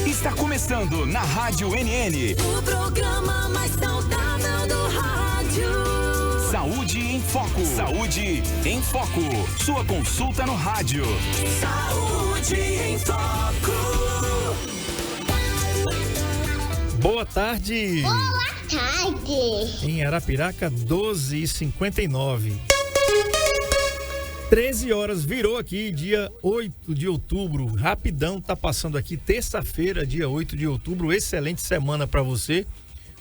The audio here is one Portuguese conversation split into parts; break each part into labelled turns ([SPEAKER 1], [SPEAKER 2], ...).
[SPEAKER 1] Está começando na Rádio NN.
[SPEAKER 2] O programa mais saudável do rádio.
[SPEAKER 1] Saúde em Foco. Saúde em Foco. Sua consulta no rádio.
[SPEAKER 2] Saúde em Foco.
[SPEAKER 3] Boa tarde.
[SPEAKER 4] Boa tarde.
[SPEAKER 3] Em Arapiraca, 12h59. 13 horas, virou aqui, dia 8 de outubro. Rapidão, tá passando aqui, terça-feira, dia 8 de outubro. Excelente semana para você.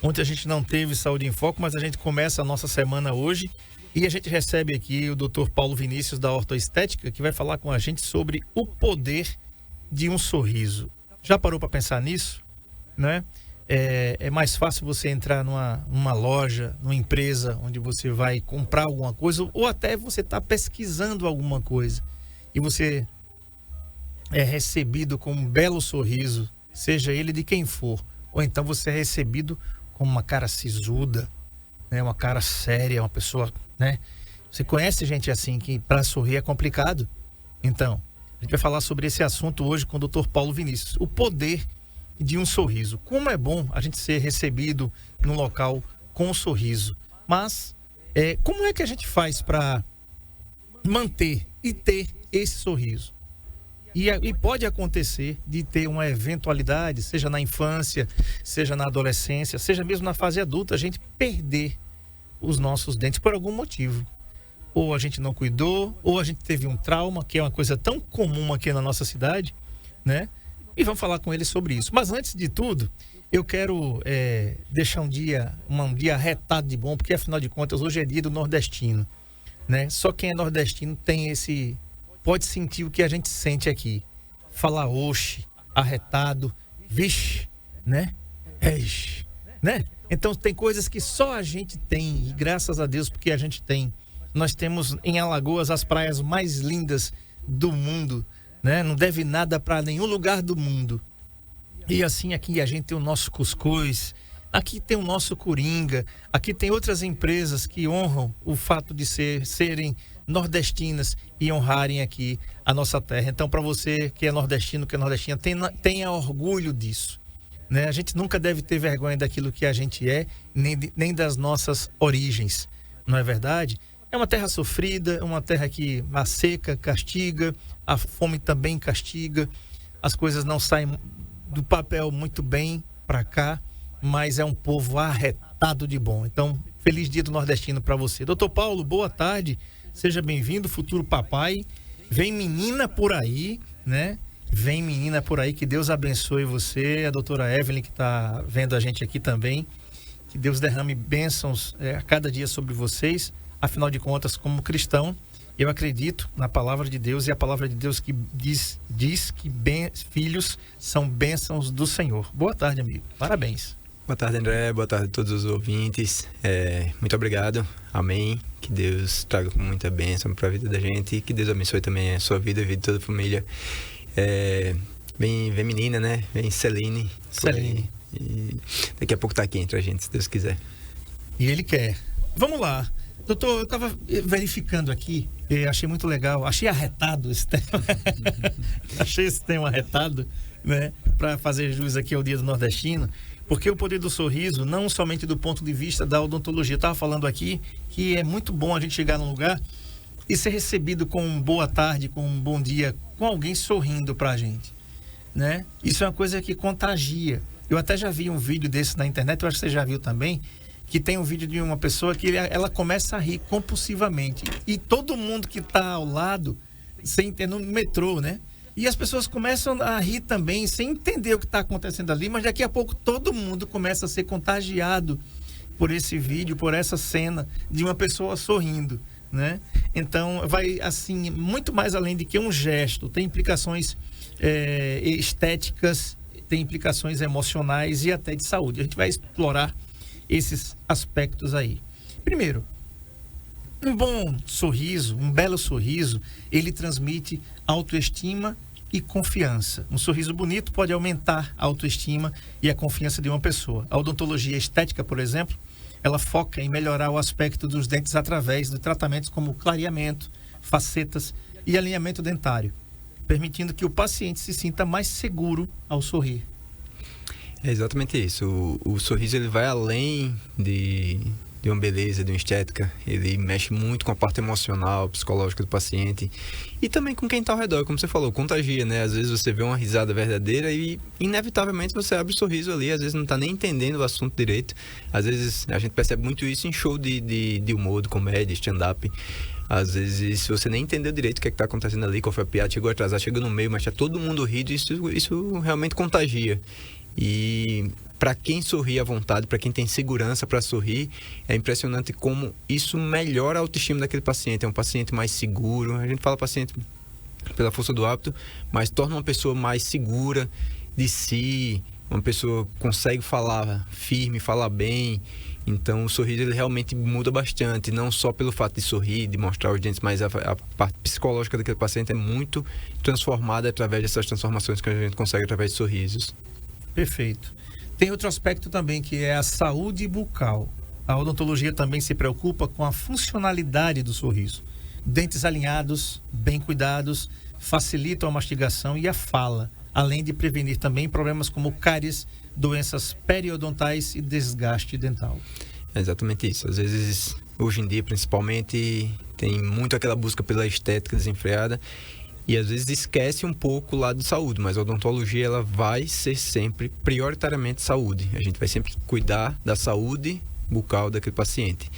[SPEAKER 3] Ontem a gente não teve Saúde em Foco, mas a gente começa a nossa semana hoje. E a gente recebe aqui o Dr. Paulo Vinícius, da Ortoestética, que vai falar com a gente sobre o poder de um sorriso. Já parou para pensar nisso? Né? É mais fácil você entrar numa loja, numa empresa onde você vai comprar alguma coisa, ou até você está pesquisando alguma coisa e você é recebido com um belo sorriso, seja ele de quem for, ou então você é recebido com uma cara sisuda, né, uma cara séria, uma pessoa, né? Você conhece gente assim que para sorrir é complicado? Então, a gente vai falar sobre esse assunto hoje com o Dr. Paulo Vinícius, o poder de um sorriso. Como é bom a gente ser recebido num local com um sorriso. Mas, como é que a gente faz para manter e ter esse sorriso? E pode acontecer de ter uma eventualidade, seja na infância, seja na adolescência, seja mesmo na fase adulta, a gente perder os nossos dentes por algum motivo. Ou a gente não cuidou, ou a gente teve um trauma, que é uma coisa tão comum aqui na nossa cidade, né? E vamos falar com ele sobre isso. Mas antes de tudo, eu quero deixar um dia arretado de bom, porque afinal de contas hoje é dia do nordestino, né? Só quem é nordestino pode sentir o que a gente sente aqui. Falar oxe, arretado, vixe, né? Eixe, né? Então tem coisas que só a gente tem, e graças a Deus porque a gente tem. Nós temos em Alagoas as praias mais lindas do mundo, né? Não deve nada para nenhum lugar do mundo. E assim aqui a gente tem o nosso cuscuz, aqui tem o nosso coringa, aqui tem outras empresas que honram o fato de serem nordestinas e honrarem aqui a nossa terra. Então, para você que é nordestino, que é nordestina, tenha orgulho disso, né? A gente nunca deve ter vergonha daquilo que a gente é, nem das nossas origens, não é verdade? É uma terra sofrida, uma terra que a seca castiga, a fome também castiga, as coisas não saem do papel muito bem para cá, mas é um povo arretado de bom. Então, feliz dia do nordestino para você. Doutor Paulo, boa tarde, seja bem-vindo, futuro papai. Vem menina por aí, né? Vem menina por aí, que Deus abençoe você, a doutora Evelyn que está vendo a gente aqui também, que Deus derrame bênçãos a cada dia sobre vocês. Afinal de contas, como cristão, eu acredito na palavra de Deus, e a palavra de Deus que diz que filhos são bênçãos do Senhor. Boa tarde, amigo. Parabéns.
[SPEAKER 5] Boa tarde, André. Boa tarde a todos os ouvintes. Muito obrigado. Amém. Que Deus traga muita bênção para a vida da gente e que Deus abençoe também a sua vida e a vida de toda a família. Vem menina, né? Vem Celine. E daqui a pouco tá aqui entre a gente, se Deus quiser.
[SPEAKER 3] E Ele quer. Vamos lá. Doutor, eu estava verificando aqui, achei muito legal, achei arretado esse tema, achei esse tema arretado, né, para fazer jus aqui ao Dia do Nordestino, porque o poder do sorriso, não somente do ponto de vista da odontologia, eu estava falando aqui que é muito bom a gente chegar num lugar e ser recebido com um boa tarde, com um bom dia, com alguém sorrindo para a gente, né? Isso é uma coisa que contagia. Eu até já vi um vídeo desse na internet, eu acho que você já viu também, que tem um vídeo de uma pessoa que ela começa a rir compulsivamente. E todo mundo que está ao lado, no metrô, né? E as pessoas começam a rir também, sem entender o que está acontecendo ali, mas daqui a pouco todo mundo começa a ser contagiado por esse vídeo, por essa cena de uma pessoa sorrindo, né? Então, vai assim, muito mais além de que um gesto, tem implicações estéticas, tem implicações emocionais e até de saúde. A gente vai explorar esses aspectos aí. Primeiro, um bom sorriso, um belo sorriso, ele transmite autoestima e confiança. Um sorriso bonito pode aumentar a autoestima e a confiança de uma pessoa. A odontologia estética, por exemplo, ela foca em melhorar o aspecto dos dentes através de tratamentos como clareamento, facetas e alinhamento dentário, permitindo que o paciente se sinta mais seguro ao sorrir.
[SPEAKER 5] É exatamente isso. O sorriso ele vai além de uma beleza, de uma estética. Ele mexe muito com a parte emocional, psicológica do paciente e também com quem está ao redor, como você falou, contagia, né? Às vezes você vê uma risada verdadeira e inevitavelmente você abre o sorriso ali, às vezes não está nem entendendo o assunto direito. Às vezes a gente percebe muito isso em show de humor, de comédia, stand-up. Às vezes, se você nem entendeu direito o que está acontecendo ali, qual foi a piada, chegou atrasado, chegou no meio, mas tá todo mundo rindo, isso realmente contagia. E para quem sorri à vontade, para quem tem segurança para sorrir, é impressionante como isso melhora a autoestima daquele paciente. É um paciente mais seguro. A gente fala paciente pela força do hábito, mas torna uma pessoa mais segura de si. Uma pessoa consegue falar firme, falar bem. Então o sorriso ele realmente muda bastante, não só pelo fato de sorrir, de mostrar os dentes, mas a parte psicológica daquele paciente é muito transformada através dessas transformações que a gente consegue através de sorrisos.
[SPEAKER 3] Perfeito. Tem outro aspecto também que é a saúde bucal. A odontologia também se preocupa com a funcionalidade do sorriso. Dentes alinhados, bem cuidados, facilitam a mastigação e a fala, além de prevenir também problemas como cáries, doenças periodontais e desgaste dental.
[SPEAKER 5] É exatamente isso. Às vezes, hoje em dia, principalmente, tem muito aquela busca pela estética desenfreada e às vezes esquece um pouco o lado de saúde, mas a odontologia ela vai ser sempre prioritariamente saúde. A gente vai sempre cuidar da saúde bucal daquele paciente.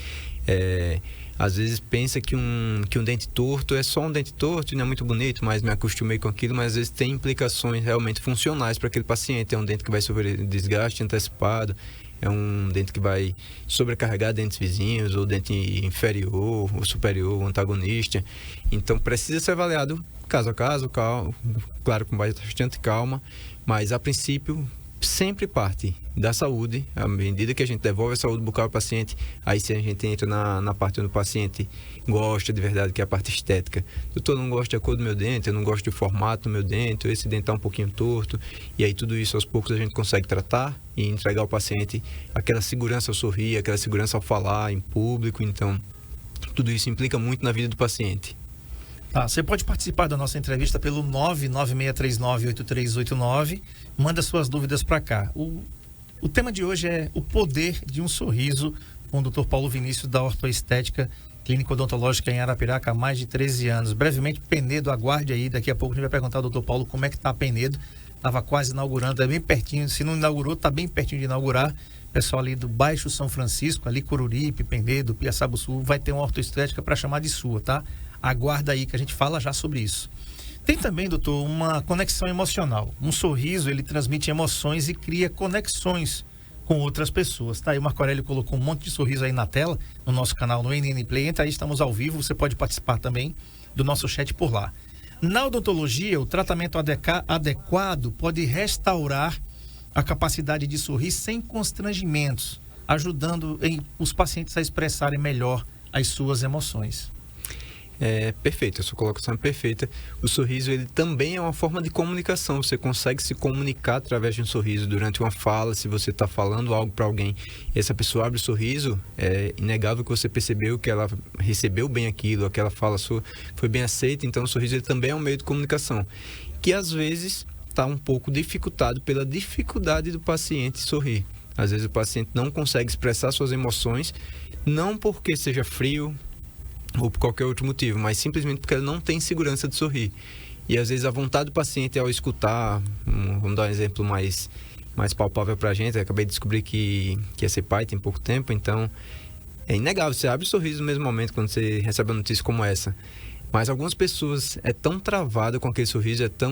[SPEAKER 5] Às vezes pensa que um dente torto é só um dente torto e não é muito bonito, mas me acostumei com aquilo, mas às vezes tem implicações realmente funcionais para aquele paciente. É um dente que vai sofrer desgaste antecipado, é um dente que vai sobrecarregar dentes vizinhos, ou dente inferior, ou superior, ou antagonista. Então precisa ser avaliado caso a caso, claro, com bastante calma, mas a princípio sempre parte da saúde. À medida que a gente devolve a saúde bucal ao paciente, aí sim a gente entra na parte onde o paciente gosta de verdade, que é a parte estética. Doutor, não gosto da cor do meu dente, eu não gosto do formato do meu dente, esse dente está um pouquinho torto, e aí tudo isso aos poucos a gente consegue tratar e entregar ao paciente aquela segurança ao sorrir, aquela segurança ao falar em público. Então tudo isso implica muito na vida do paciente.
[SPEAKER 3] Tá, você pode participar da nossa entrevista pelo 996398389. Manda suas dúvidas para cá. O tema de hoje é o poder de um sorriso com o Dr. Paulo Vinícius da Ortoestética Clínica Odontológica em Arapiraca há mais de 13 anos. Brevemente, Penedo, aguarde aí. Daqui a pouco a gente vai perguntar ao Dr. Paulo como é que tá Penedo. Estava quase inaugurando, é bem pertinho. Se não inaugurou, está bem pertinho de inaugurar. Pessoal ali do Baixo São Francisco, ali Coruripe, Penedo, Piaçabuçu, vai ter uma ortoestética para chamar de sua, tá? Aguarda aí que a gente fala já sobre isso. Tem também, doutor, uma conexão emocional. Um sorriso, ele transmite emoções e cria conexões com outras pessoas. Tá aí, o Marco Aurélio colocou um monte de sorriso aí na tela, no nosso canal, no NN Play. Entra aí, estamos ao vivo, você pode participar também do nosso chat por lá. Na odontologia, o tratamento adequado pode restaurar a capacidade de sorrir sem constrangimentos, ajudando os pacientes a expressarem melhor as suas emoções.
[SPEAKER 5] Perfeito, a sua colocação é perfeita. O sorriso ele também é uma forma de comunicação. Você consegue se comunicar através de um sorriso durante uma fala. Se você está falando algo para alguém e essa pessoa abre o sorriso, é inegável que você percebeu que ela recebeu bem aquilo, aquela fala sua foi bem aceita. Então o sorriso ele também é um meio de comunicação que às vezes está um pouco dificultado pela dificuldade do paciente sorrir. Às vezes o paciente não consegue expressar suas emoções, não porque seja frio ou por qualquer outro motivo, mas simplesmente porque ele não tem segurança de sorrir. E às vezes a vontade do paciente ao escutar, vamos dar um exemplo mais palpável pra gente. Eu acabei de descobrir que ia ser pai tem pouco tempo, então é inegável, você abre o sorriso no mesmo momento quando você recebe uma notícia como essa. Mas algumas pessoas é tão travada com aquele sorriso, é tão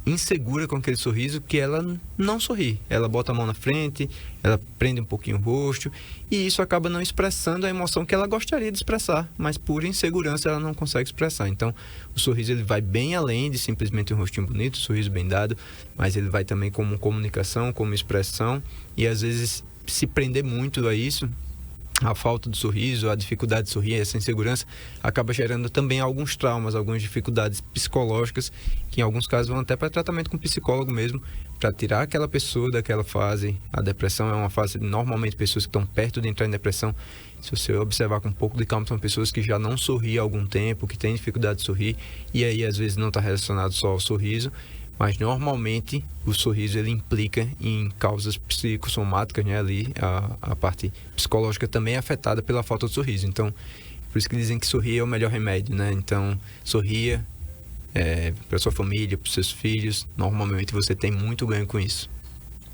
[SPEAKER 5] insegura com aquele sorriso que ela não sorri. Ela bota a mão na frente, ela prende um pouquinho o rosto e isso acaba não expressando a emoção que ela gostaria de expressar, mas por insegurança ela não consegue expressar. Então o sorriso ele vai bem além de simplesmente um rostinho bonito, um sorriso bem dado, mas ele vai também como comunicação, como expressão, e às vezes se prender muito a isso, a falta de sorriso, a dificuldade de sorrir, essa insegurança acaba gerando também alguns traumas, algumas dificuldades psicológicas que em alguns casos vão até para tratamento com psicólogo mesmo, para tirar aquela pessoa daquela fase. A depressão é uma fase, normalmente pessoas que estão perto de entrar em depressão, se você observar com um pouco de calma, são pessoas que já não sorriem há algum tempo, que têm dificuldade de sorrir, e aí às vezes não está relacionado só ao sorriso, Mas normalmente o sorriso ele implica em causas psicossomáticas, né? Ali a parte psicológica também é afetada pela falta de sorriso. Então, por isso que dizem que sorrir é o melhor remédio, né? Então, sorria para sua família, para seus filhos. Normalmente você tem muito ganho com isso.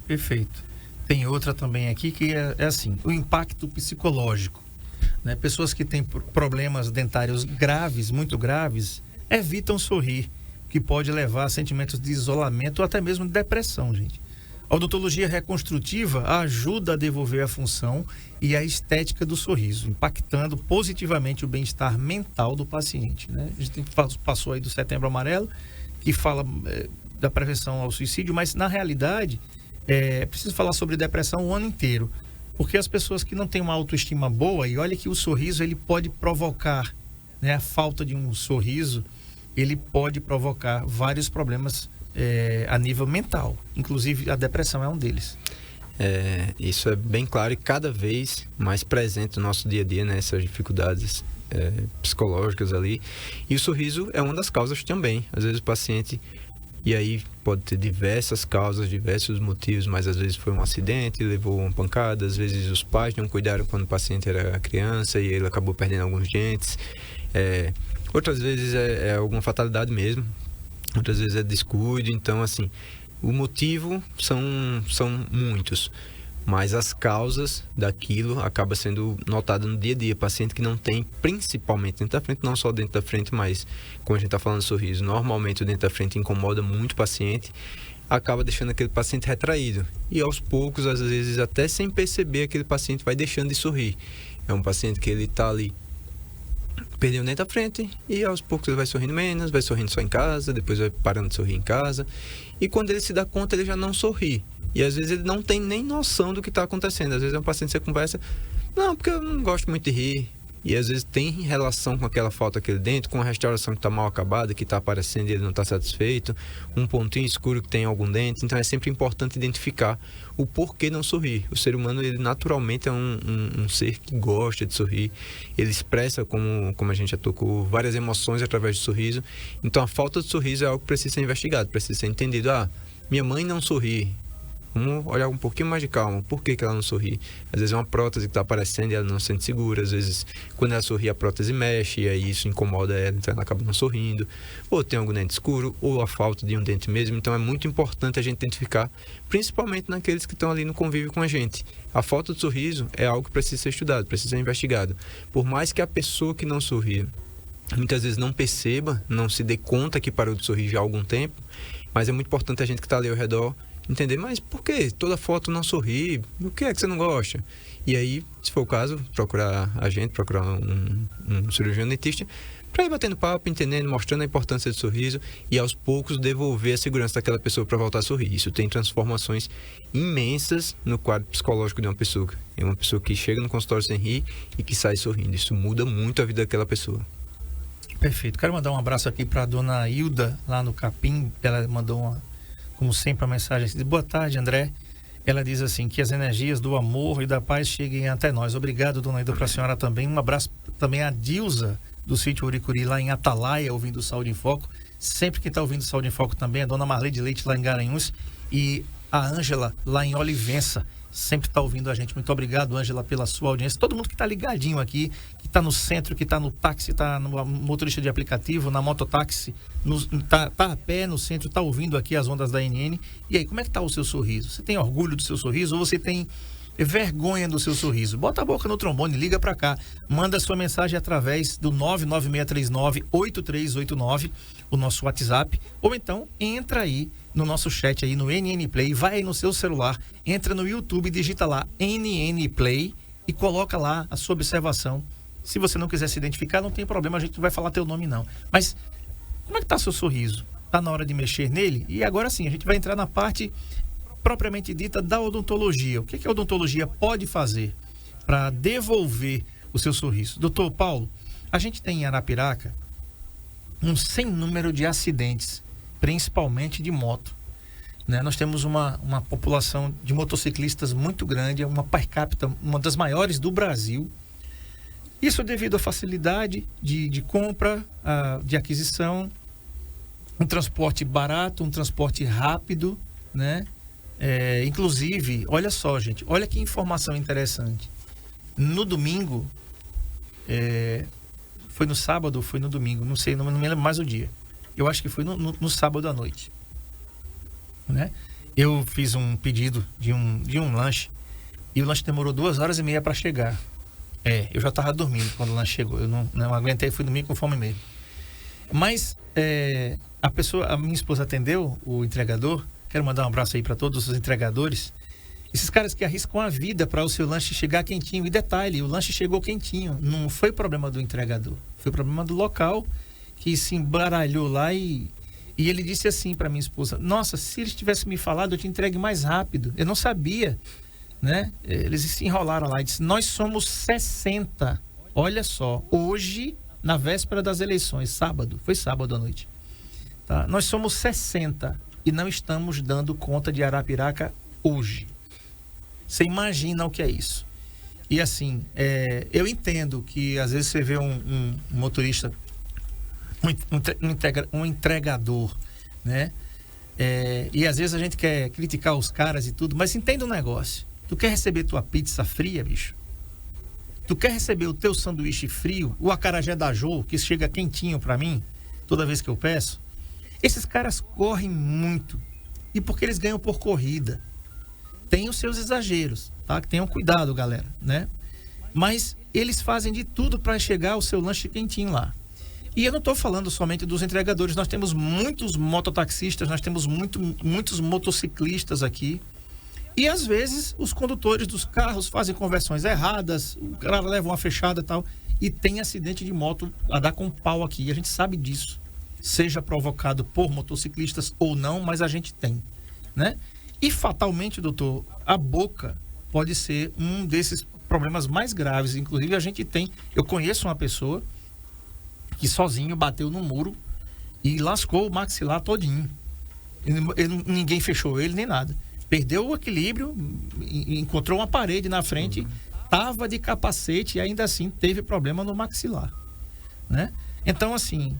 [SPEAKER 3] Perfeito. Tem outra também aqui que é assim, o impacto psicológico, né? Pessoas que têm problemas dentários graves, muito graves, evitam sorrir, que pode levar a sentimentos de isolamento ou até mesmo de depressão, gente. A odontologia reconstrutiva ajuda a devolver a função e a estética do sorriso, impactando positivamente o bem-estar mental do paciente, né? A gente passou aí do Setembro Amarelo, que fala da prevenção ao suicídio, mas na realidade é preciso falar sobre depressão o ano inteiro, porque as pessoas que não têm uma autoestima boa, e olha que o sorriso ele pode provocar, né, a falta de um sorriso, ele pode provocar vários problemas a nível mental, inclusive a depressão é um deles.
[SPEAKER 5] Isso é bem claro e cada vez mais presente no nosso dia a dia, né, essas dificuldades psicológicas ali. E o sorriso é uma das causas também. Às vezes o paciente, e aí pode ter diversas causas, diversos motivos, mas às vezes foi um acidente, levou uma pancada, às vezes os pais não cuidaram quando o paciente era criança e ele acabou perdendo alguns dentes. Outras vezes é alguma fatalidade mesmo, outras vezes é descuido. Então, assim, o motivo são muitos, mas as causas daquilo acabam sendo notadas no dia a dia. Paciente que não tem, principalmente dentro da frente, não só dentro da frente, mas como a gente está falando de sorriso, normalmente o dentro da frente incomoda muito o paciente, acaba deixando aquele paciente retraído. E aos poucos, às vezes até sem perceber, aquele paciente vai deixando de sorrir. É um paciente que ele está ali, perdeu o dente da frente e aos poucos ele vai sorrindo menos, vai sorrindo só em casa, depois vai parando de sorrir em casa. E quando ele se dá conta, ele já não sorri. E às vezes ele não tem nem noção do que está acontecendo. Às vezes é um paciente que você conversa, não, porque eu não gosto muito de rir. E às vezes tem relação com aquela falta daquele dente, com a restauração que está mal acabada, que está aparecendo e ele não está satisfeito, um pontinho escuro que tem em algum dente. Então é sempre importante identificar o porquê não sorrir. O ser humano, ele naturalmente é um ser que gosta de sorrir. Ele expressa, como a gente já tocou, várias emoções através do sorriso. Então a falta de sorriso é algo que precisa ser investigado, precisa ser entendido. Minha mãe não sorri. Vamos olhar um pouquinho mais de calma. Por que ela não sorri? Às vezes é uma prótese que está aparecendo e ela não se sente segura. Às vezes, quando ela sorri, a prótese mexe e aí isso incomoda ela, então ela acaba não sorrindo. Ou tem algum dente escuro, ou a falta de um dente mesmo. Então é muito importante a gente identificar, principalmente naqueles que estão ali no convívio com a gente. A falta de sorriso é algo que precisa ser estudado, precisa ser investigado. Por mais que a pessoa que não sorria muitas vezes não perceba, não se dê conta que parou de sorrir já há algum tempo, mas é muito importante a gente que está ali ao redor entender, mas por que toda foto não sorri? O que é que você não gosta? E aí, se for o caso, procurar a gente, procurar um cirurgião dentista, para ir batendo papo, entendendo, mostrando a importância do sorriso e aos poucos devolver a segurança daquela pessoa para voltar a sorrir. Isso tem transformações imensas no quadro psicológico de uma pessoa. É uma pessoa que chega no consultório sem rir e que sai sorrindo. Isso muda muito a vida daquela pessoa.
[SPEAKER 3] Perfeito. Quero mandar um abraço aqui para a dona Hilda, lá no Capim. Ela mandou como sempre, a mensagem assim: boa tarde, André. Ela diz assim, que as energias do amor e da paz cheguem até nós. Obrigado, dona Hilda, para a senhora também. Um abraço também a Dilza, do sítio Uricuri, lá em Atalaia, ouvindo o Saúde em Foco. Sempre que está ouvindo o Saúde em Foco também, a dona Marley de Leite, lá em Garanhuns, e a Ângela, lá em Olivença, sempre está ouvindo a gente. Muito obrigado, Ângela, pela sua audiência. Todo mundo que está ligadinho aqui, que está no centro, que está no táxi, está no motorista de aplicativo, na mototáxi, tá a pé no centro, está ouvindo aqui as ondas da NN. E aí, como é que está o seu sorriso? Você tem orgulho do seu sorriso ou você tem vergonha do seu sorriso? Bota a boca no trombone, liga para cá, manda sua mensagem através do 99639-8389, o nosso WhatsApp, ou então entra aí no nosso chat aí no NN Play, vai aí no seu celular, entra no YouTube, digita lá NN Play e coloca lá a sua observação. Se você não quiser se identificar, não tem problema, a gente não vai falar teu nome não. Mas como é que tá seu sorriso? Tá na hora de mexer nele? E agora sim, a gente vai entrar na parte propriamente dita da odontologia. O que a odontologia pode fazer para devolver o seu sorriso? Doutor Paulo, a gente tem em Arapiraca um sem número de acidentes, principalmente de moto, né? Nós temos uma população de motociclistas muito grande, uma per capita, uma das maiores do Brasil. Isso devido à facilidade de compra, de aquisição, um transporte barato, um transporte rápido, né? Inclusive, olha só, gente, olha que informação interessante. No domingo, foi no sábado ou foi no domingo, não sei, não me lembro mais o dia. Eu acho que foi no sábado à noite, né? Eu fiz um pedido de um lanche e o lanche demorou 2h30 para chegar. Eu já estava dormindo quando o lanche chegou. Eu não aguentei, fui dormir com fome mesmo. Mas a minha esposa atendeu o entregador. Quero mandar um abraço aí para todos os entregadores. Esses caras que arriscam a vida para o seu lanche chegar quentinho. E detalhe, o lanche chegou quentinho. Não foi problema do entregador. Foi problema do local que se embaralhou lá e ele disse assim para minha esposa: nossa, se eles tivessem me falado, eu te entregue mais rápido. Eu não sabia, né? Eles se enrolaram lá e disse: nós somos 60. Olha só, hoje, na véspera das eleições, sábado, foi sábado à noite, tá? Nós somos 60 e não estamos dando conta de Arapiraca hoje. Você imagina o que é isso? E assim, eu entendo que às vezes você vê um motorista, um entregador, né? E às vezes a gente quer criticar os caras e tudo, mas entenda um negócio. Tu quer receber tua pizza fria, bicho? Tu quer receber o teu sanduíche frio, o acarajé da Jô, que chega quentinho pra mim, toda vez que eu peço? Esses caras correm muito. E porque eles ganham por corrida. Tem os seus exageros, tá? Tenham cuidado, galera, né? Mas eles fazem de tudo para chegar o seu lanche quentinho lá. E eu não estou falando somente dos entregadores. Nós temos muitos mototaxistas, nós temos muitos motociclistas aqui. E às vezes os condutores dos carros fazem conversões erradas, o cara leva uma fechada e tal, e tem acidente de moto a dar com pau aqui. E a gente sabe disso. Seja provocado por motociclistas ou não, mas a gente tem, né? E fatalmente, doutor, a boca pode ser um desses problemas mais graves. Inclusive, eu conheço uma pessoa que sozinho bateu no muro e lascou o maxilar todinho. Ninguém fechou ele nem nada. Perdeu o equilíbrio, encontrou uma parede na frente, estava de capacete e ainda assim teve problema no maxilar, né? Então, assim,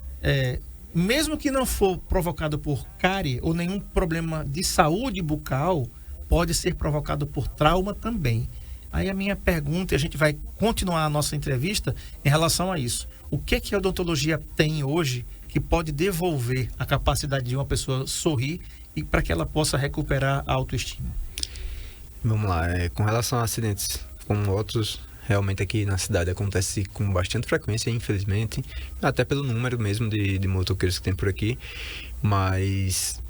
[SPEAKER 3] mesmo que não for provocado por cárie ou nenhum problema de saúde bucal, pode ser provocado por trauma também. Aí a minha pergunta, e a gente vai continuar a nossa entrevista em relação a isso. O que a odontologia tem hoje que pode devolver a capacidade de uma pessoa sorrir e para que ela possa recuperar a autoestima?
[SPEAKER 5] Vamos lá, com relação a acidentes como outros, realmente aqui na cidade acontece com bastante frequência, infelizmente, até pelo número mesmo de motoqueiros que tem por aqui, mas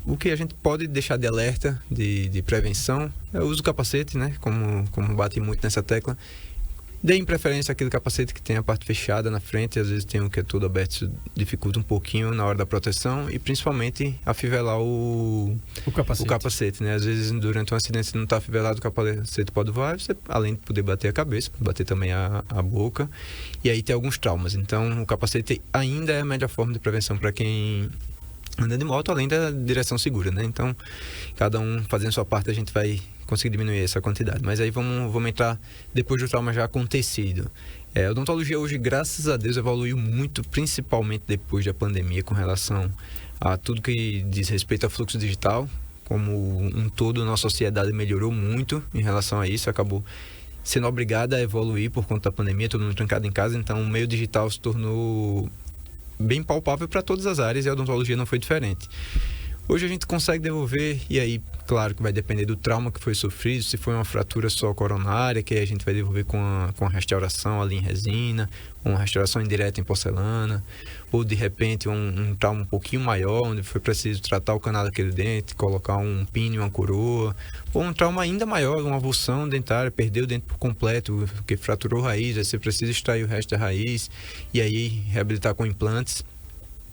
[SPEAKER 5] o que a gente pode deixar de alerta, de prevenção, é o uso do capacete, né? Como bate muito nessa tecla. Deem preferência àquele capacete que tem a parte fechada na frente, às vezes tem um que é todo aberto, isso dificulta um pouquinho na hora da proteção, e principalmente afivelar o capacete, né? Às vezes durante um acidente se não está afivelado, o capacete pode voar, você, além de poder bater a cabeça, pode bater também a boca, e aí tem alguns traumas. Então o capacete ainda é a melhor forma de prevenção para quem anda de moto, além da direção segura, né? Então cada um fazendo sua parte, a gente vai conseguir diminuir essa quantidade. Mas aí vamos entrar depois do trauma já acontecido. A odontologia hoje, graças a Deus, evoluiu muito, principalmente depois da pandemia, com relação a tudo que diz respeito ao fluxo digital. Como um todo, a nossa sociedade melhorou muito em relação a isso, acabou sendo obrigada a evoluir por conta da pandemia, todo mundo trancado em casa, então o meio digital se tornou bem palpável para todas as áreas e a odontologia não foi diferente. Hoje a gente consegue devolver, e aí, claro que vai depender do trauma que foi sofrido, se foi uma fratura só coronária, que aí a gente vai devolver com a restauração ali em resina, uma restauração indireta em porcelana, ou de repente um trauma um pouquinho maior, onde foi preciso tratar o canal daquele dente, colocar um pino e uma coroa, ou um trauma ainda maior, uma avulsão dentária, perdeu o dente por completo, porque fraturou raiz, aí você precisa extrair o resto da raiz, e aí reabilitar com implantes.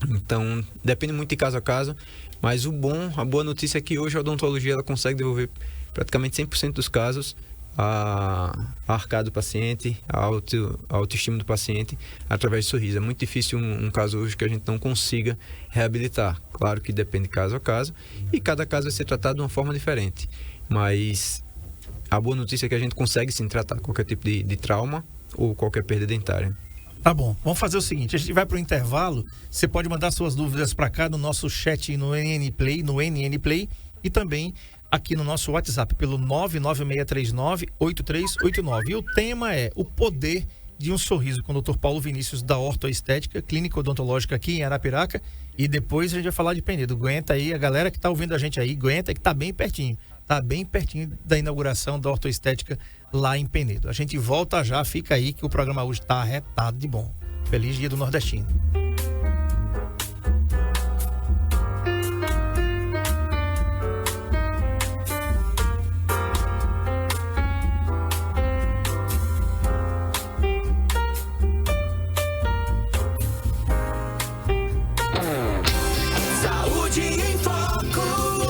[SPEAKER 5] Então, depende muito de caso a caso. Mas a boa notícia é que hoje a odontologia ela consegue devolver praticamente 100% dos casos a arcada do paciente, a autoestima do paciente através de sorriso. É muito difícil um caso hoje que a gente não consiga reabilitar. Claro que depende de caso a caso e cada caso vai ser tratado de uma forma diferente. Mas a boa notícia é que a gente consegue sim tratar qualquer tipo de trauma ou qualquer perda dentária.
[SPEAKER 3] Tá bom, vamos fazer o seguinte, a gente vai pro intervalo, você pode mandar suas dúvidas para cá no nosso chat no NN Play, e também aqui no nosso WhatsApp pelo 99639-8389. E o tema é o poder de um sorriso com o Dr. Paulo Vinícius da Ortoestética, Clínica Odontológica aqui em Arapiraca, e depois a gente vai falar de Penedo. Aguenta aí, a galera que tá ouvindo a gente aí, aguenta que tá bem pertinho da inauguração da Ortoestética lá em Penedo. A gente volta já, fica aí que o programa hoje tá arretado de bom. Feliz Dia do Nordestino.
[SPEAKER 1] Saúde em Foco,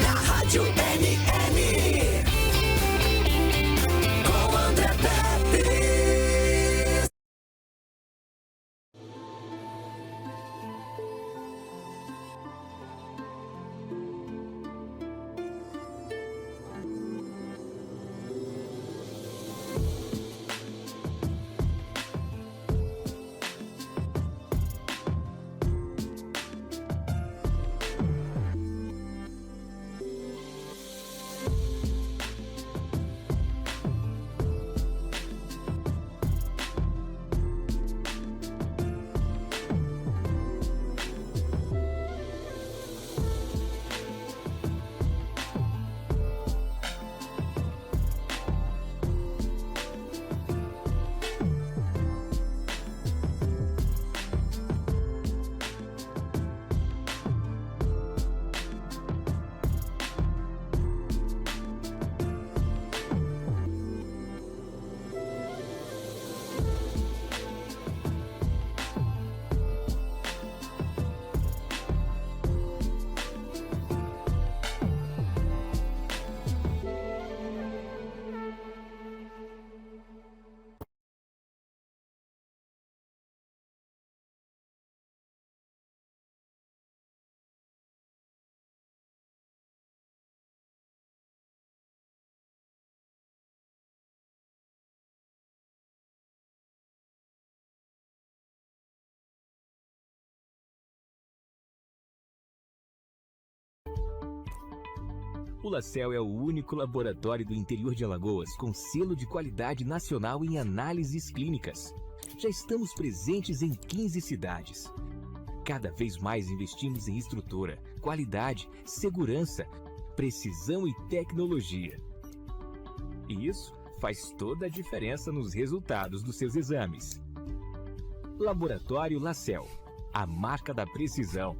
[SPEAKER 1] na Rádio NN, com André Pepe.
[SPEAKER 6] O LaCell é o único laboratório do interior de Alagoas com selo de qualidade nacional em análises clínicas. Já estamos presentes em 15 cidades. Cada vez mais investimos em estrutura, qualidade, segurança, precisão e tecnologia. E isso faz toda a diferença nos resultados dos seus exames. Laboratório LaCell, a marca da precisão.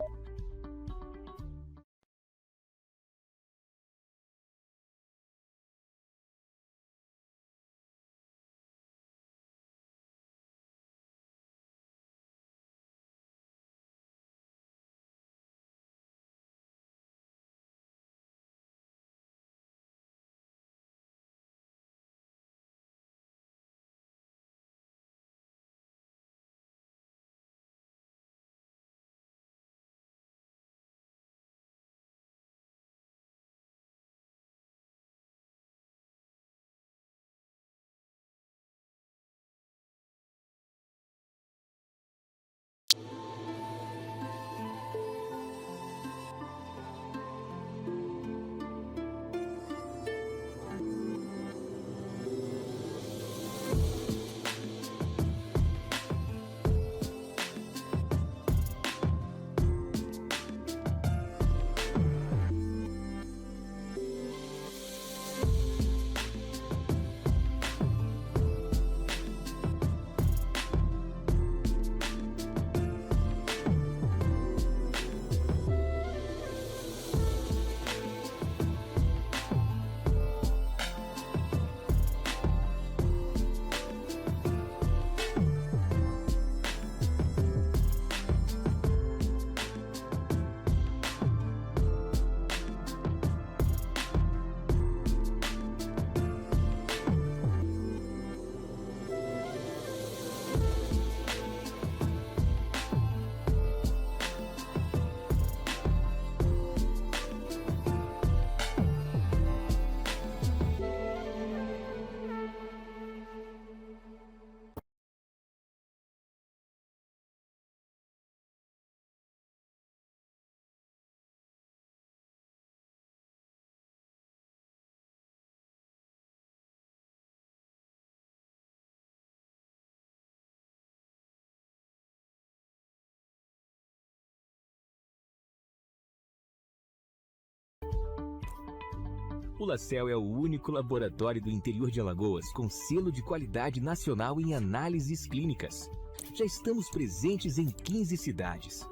[SPEAKER 6] O LaCell é o único laboratório do interior de Alagoas com selo de qualidade nacional em análises clínicas. Já estamos presentes em 15 cidades.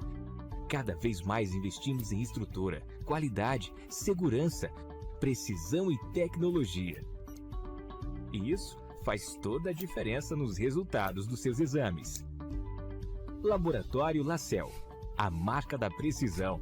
[SPEAKER 6] Cada vez mais investimos em estrutura, qualidade, segurança, precisão e tecnologia. E isso faz toda a diferença nos resultados dos seus exames. Laboratório LaCell, a marca da precisão.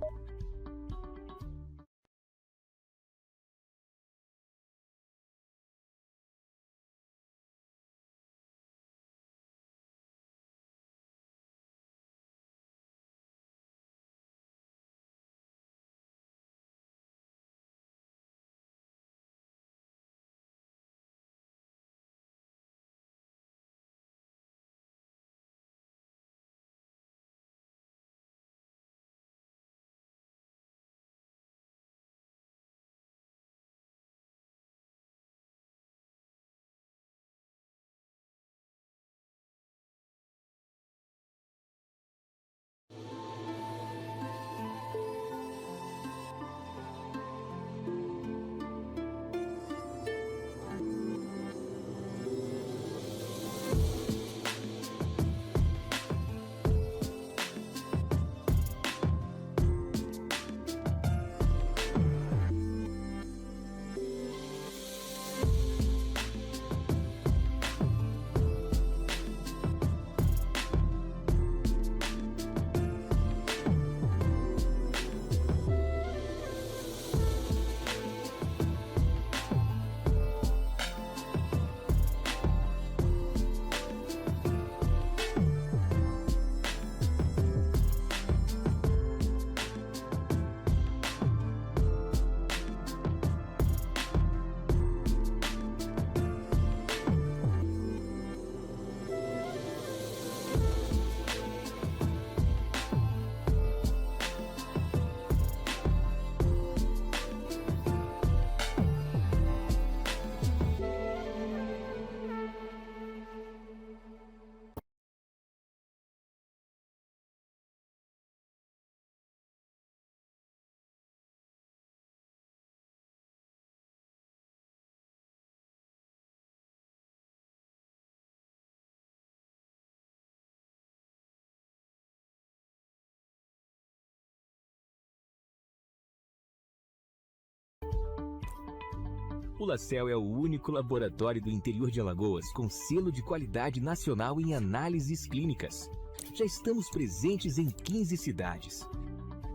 [SPEAKER 6] O LaCell é o único laboratório do interior de Alagoas com selo de qualidade nacional em análises clínicas. Já estamos presentes em 15 cidades.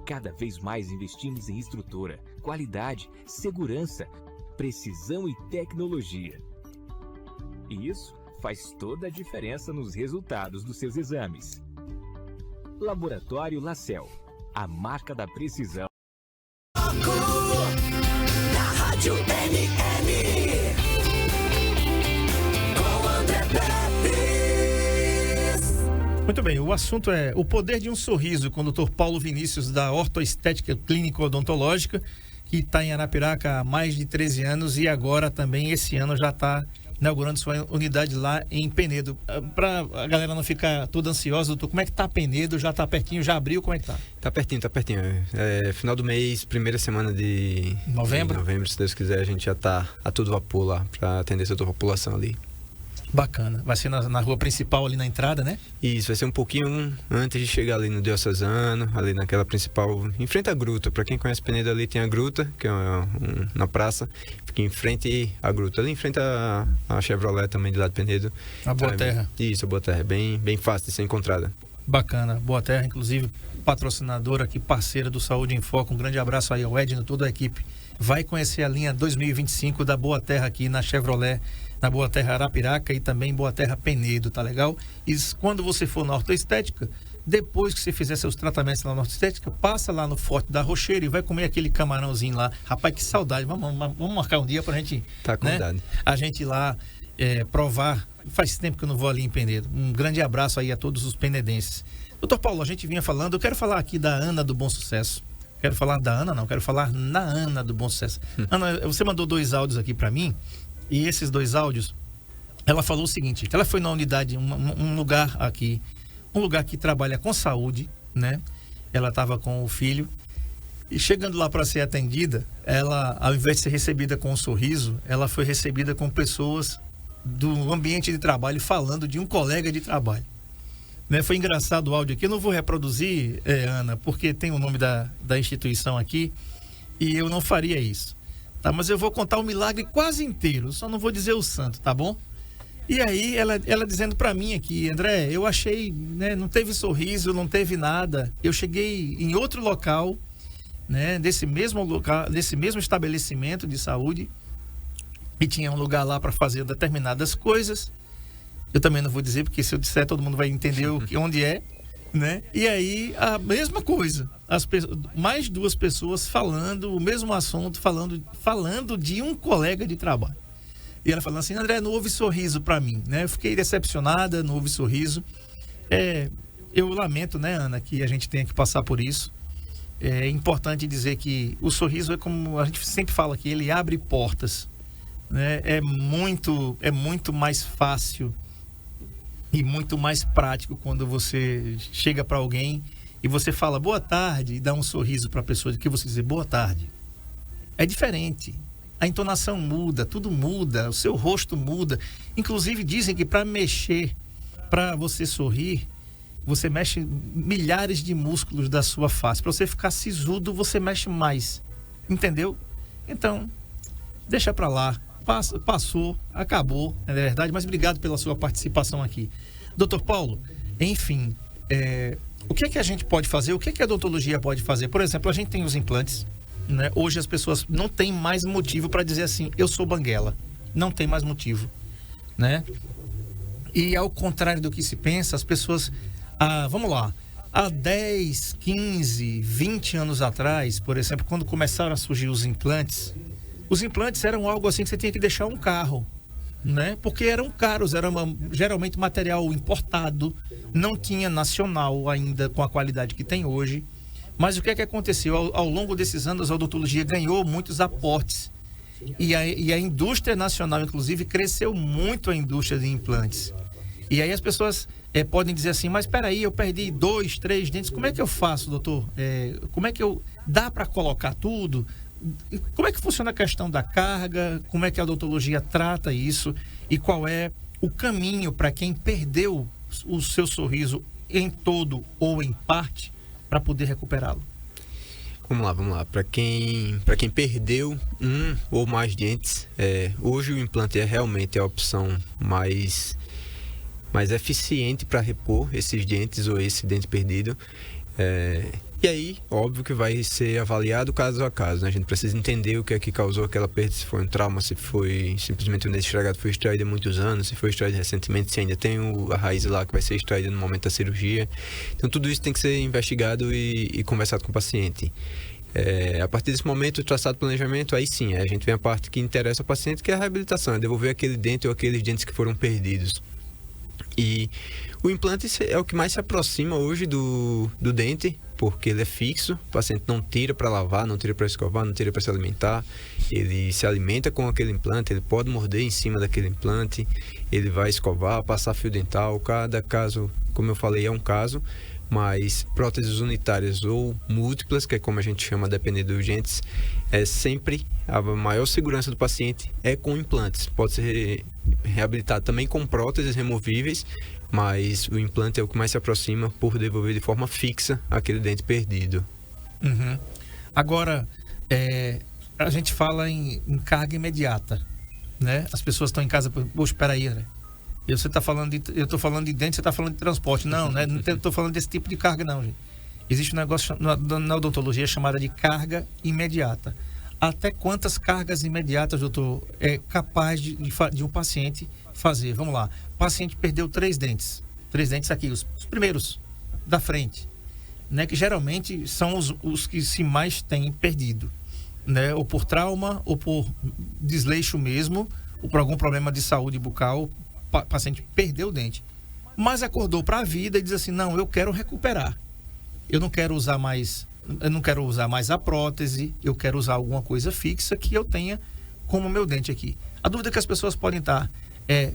[SPEAKER 6] Cada vez mais investimos em estrutura, qualidade, segurança, precisão e tecnologia. E isso faz toda a diferença nos resultados dos seus exames. Laboratório LaCell, a marca da precisão.
[SPEAKER 2] Na Rádio MM, com André Pérez.
[SPEAKER 3] Muito bem, o assunto é o poder de um sorriso com o Dr. Paulo Vinícius da Ortoestética Clínica Odontológica, que está em Arapiraca há mais de 13 anos e agora também esse ano já está inaugurando sua unidade lá em Penedo. Para a galera não ficar toda ansiosa, doutor, como é que tá Penedo? Já está pertinho? Já abriu? Como é que tá?
[SPEAKER 5] Tá pertinho. É, final do mês, primeira semana de
[SPEAKER 3] novembro,
[SPEAKER 5] se Deus quiser, a gente já tá a todo vapor lá para atender essa população ali.
[SPEAKER 3] Bacana. Vai ser na rua principal ali na entrada, né?
[SPEAKER 5] Isso, vai ser um pouquinho antes de chegar ali no Diocesano, ali naquela principal, em frente à gruta. Para quem conhece Penedo, ali tem a gruta, que é na praça, fica em frente à gruta, ali em frente à Chevrolet também, de lá de Penedo.
[SPEAKER 3] A Boa Terra.
[SPEAKER 5] Isso, a Boa Terra, bem fácil de ser encontrada.
[SPEAKER 3] Bacana, Boa Terra, inclusive patrocinadora aqui, parceira do Saúde em Foco. Um grande abraço aí ao Edno, toda a equipe. Vai conhecer a linha 2025 da Boa Terra aqui na Chevrolet, na Boa Terra Arapiraca e também Boa Terra Penedo, tá legal? E quando você for na Ortoestética, depois que você fizer seus tratamentos lá na Ortoestética, passa lá no Forte da Rocheira e vai comer aquele camarãozinho lá. Rapaz, que saudade. Vamos marcar um dia pra gente,
[SPEAKER 5] tá convidado, né?
[SPEAKER 3] A gente ir lá provar. Faz tempo que eu não vou ali em Penedo. Um grande abraço aí a todos os penedenses. Doutor Paulo, a gente vinha falando, eu quero falar aqui da Ana do Bom Sucesso. Quero falar da Ana, não, quero falar na Ana do Bom Sucesso. Ana, você mandou 2 áudios aqui pra mim. E esses 2 áudios, ela falou o seguinte, ela foi na unidade, um lugar aqui, um lugar que trabalha com saúde, né? Ela estava com o filho E chegando lá para ser atendida, ela, ao invés de ser recebida com um sorriso, ela foi recebida com pessoas do ambiente de trabalho falando de um colega de trabalho. Né? Foi engraçado o áudio aqui. Eu não vou reproduzir, Ana, porque tem o nome da instituição aqui e eu não faria isso. Tá? Mas eu vou contar o milagre quase inteiro, só não vou dizer o santo, tá bom? E aí ela dizendo para mim aqui, André, eu achei, né, não teve sorriso, não teve nada. Eu cheguei em outro local, né, desse mesmo estabelecimento de saúde, e tinha um lugar lá para fazer determinadas coisas. Eu também não vou dizer, porque se eu disser todo mundo vai entender onde é, né? E aí a mesma coisa, mais duas pessoas falando o mesmo assunto, falando de um colega de trabalho. E ela falando assim, André, não houve sorriso para mim, né? Eu fiquei decepcionada, não houve sorriso. Eu lamento, né, Ana, que a gente tenha que passar por isso. É importante dizer que o sorriso é como a gente sempre fala aqui, ele abre portas, né? É muito mais fácil e muito mais prático quando você chega para alguém e você fala boa tarde e dá um sorriso para a pessoa, do que você dizer boa tarde. É diferente. A entonação muda, tudo muda, o seu rosto muda. Inclusive dizem que para mexer, para você sorrir, você mexe milhares de músculos da sua face. Para você ficar sisudo, você mexe mais. Entendeu? Então, deixa para lá. Passou, acabou, é verdade, mas obrigado pela sua participação aqui. Doutor Paulo, enfim, o que é que a gente pode fazer? O que é que a odontologia pode fazer? Por exemplo, a gente tem os implantes, né? Hoje as pessoas não têm mais motivo para dizer assim, eu sou banguela. Não tem mais motivo, né? E ao contrário do que se pensa, as pessoas, vamos lá, há 10, 15, 20 anos atrás, por exemplo, quando começaram a surgir os implantes eram algo assim que você tinha que deixar um carro, né? Porque eram caros, era geralmente material importado, não tinha nacional ainda com a qualidade que tem hoje. Mas o que é que aconteceu? Ao longo desses anos, a odontologia ganhou muitos aportes. E a indústria nacional, inclusive, cresceu muito a indústria de implantes. E aí as pessoas podem dizer assim, mas espera aí, eu perdi 2, 3 dentes, como é que eu faço, doutor? Como é que dá para colocar tudo? Como é que funciona a questão da carga? Como é que a odontologia trata isso? E qual é o caminho para quem perdeu o seu sorriso em todo ou em parte para poder recuperá-lo?
[SPEAKER 5] Vamos lá. Para quem perdeu um ou mais dentes, hoje o implante é realmente a opção mais eficiente para repor esses dentes ou esse dente perdido. E aí, óbvio que vai ser avaliado caso a caso, né? A gente precisa entender o que é que causou aquela perda, se foi um trauma, se foi simplesmente um dente estragado, foi extraído há muitos anos, se foi extraído recentemente, se ainda tem a raiz lá que vai ser extraída no momento da cirurgia. Então tudo isso tem que ser investigado e conversado com o paciente. A partir desse momento, o traçado de planejamento, aí sim, a gente vem a parte que interessa ao paciente, que é a reabilitação, é devolver aquele dente ou aqueles dentes que foram perdidos. E o implante é o que mais se aproxima hoje do dente, porque ele é fixo, o paciente não tira para lavar, não tira para escovar, não tira para se alimentar, ele se alimenta com aquele implante, ele pode morder em cima daquele implante, ele vai escovar, passar fio dental, cada caso, como eu falei, é um caso, mas próteses unitárias ou múltiplas, que é como a gente chama, dependendo dos dentes, sempre a maior segurança do paciente é com implantes. Pode ser reabilitado também com próteses removíveis, mas o implante é o que mais se aproxima por devolver de forma fixa aquele dente perdido.
[SPEAKER 3] Uhum. Agora, a gente fala em carga imediata, né? As pessoas estão em casa, poxa, espera aí, né? Eu estou falando de dente, você está falando de transporte. Não, né? Não estou falando desse tipo de carga, não, gente. Existe um negócio na odontologia chamada de carga imediata. Até quantas cargas imediatas, doutor, é capaz de um paciente fazer? Vamos lá. O paciente perdeu 3 dentes. 3 dentes aqui, os primeiros da frente, né? Que geralmente são os que se mais têm perdido, né? Ou por trauma, ou por desleixo mesmo, ou por algum problema de saúde bucal. O paciente perdeu o dente, mas acordou para a vida e diz assim, não, eu quero recuperar. Eu não quero usar mais a prótese, eu quero usar alguma coisa fixa que eu tenha como meu dente aqui. A dúvida que as pessoas podem estar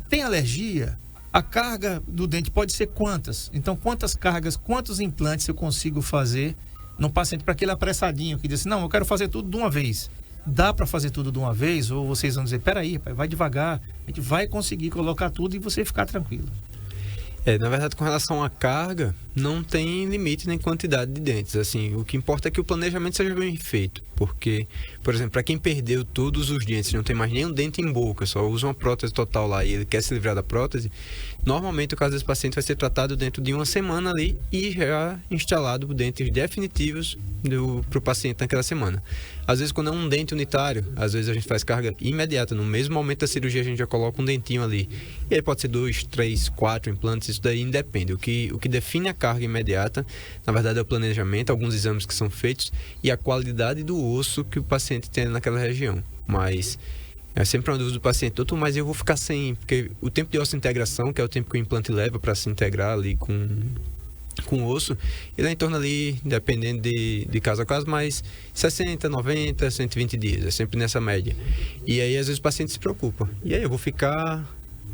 [SPEAKER 3] tem alergia? A carga do dente pode ser quantas? Então, quantas cargas, quantos implantes eu consigo fazer no paciente, para aquele apressadinho que diz assim, não, eu quero fazer tudo de uma vez. Dá para fazer tudo de uma vez? Ou vocês vão dizer, peraí, vai devagar, a gente vai conseguir colocar tudo e você ficar tranquilo?
[SPEAKER 5] Na verdade, com relação à carga, não tem limite nem quantidade de dentes. Assim, o que importa é que o planejamento seja bem feito. Porque, por exemplo, para quem perdeu todos os dentes, não tem mais nenhum dente em boca, só usa uma prótese total lá e ele quer se livrar da prótese, normalmente o caso desse paciente vai ser tratado dentro de uma semana ali e já instalado dentes definitivos para o paciente naquela semana. Às vezes, quando é um dente unitário, às vezes a gente faz carga imediata. No mesmo momento da cirurgia, a gente já coloca um dentinho ali. E aí pode ser 2, 3, 4 implantes, isso daí independe. O que define a carga imediata, na verdade, é o planejamento, alguns exames que são feitos e a qualidade do osso que o paciente tem naquela região. Mas é sempre uma dúvida do paciente, doutor, mas eu vou ficar sem... Porque o tempo de osso-integração, que é o tempo que o implante leva para se integrar ali com o osso, ele é em torno ali, dependendo de caso a caso, mas 60, 90, 120 dias, é sempre nessa média. E aí, às vezes, o paciente se preocupa. E aí, eu vou ficar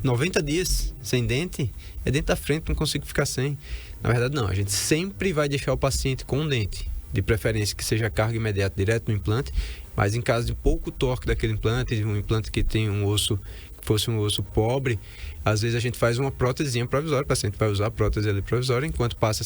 [SPEAKER 5] 90 dias sem dente? É dente da frente, não consigo ficar sem. Na verdade, não. A gente sempre vai deixar o paciente com um dente. De preferência que seja carga imediata direto no implante, mas em caso de pouco torque daquele implante, um implante que tem um osso, que fosse um osso pobre, às vezes a gente faz uma prótesezinha provisória, o paciente vai usar a prótese ali provisória enquanto passa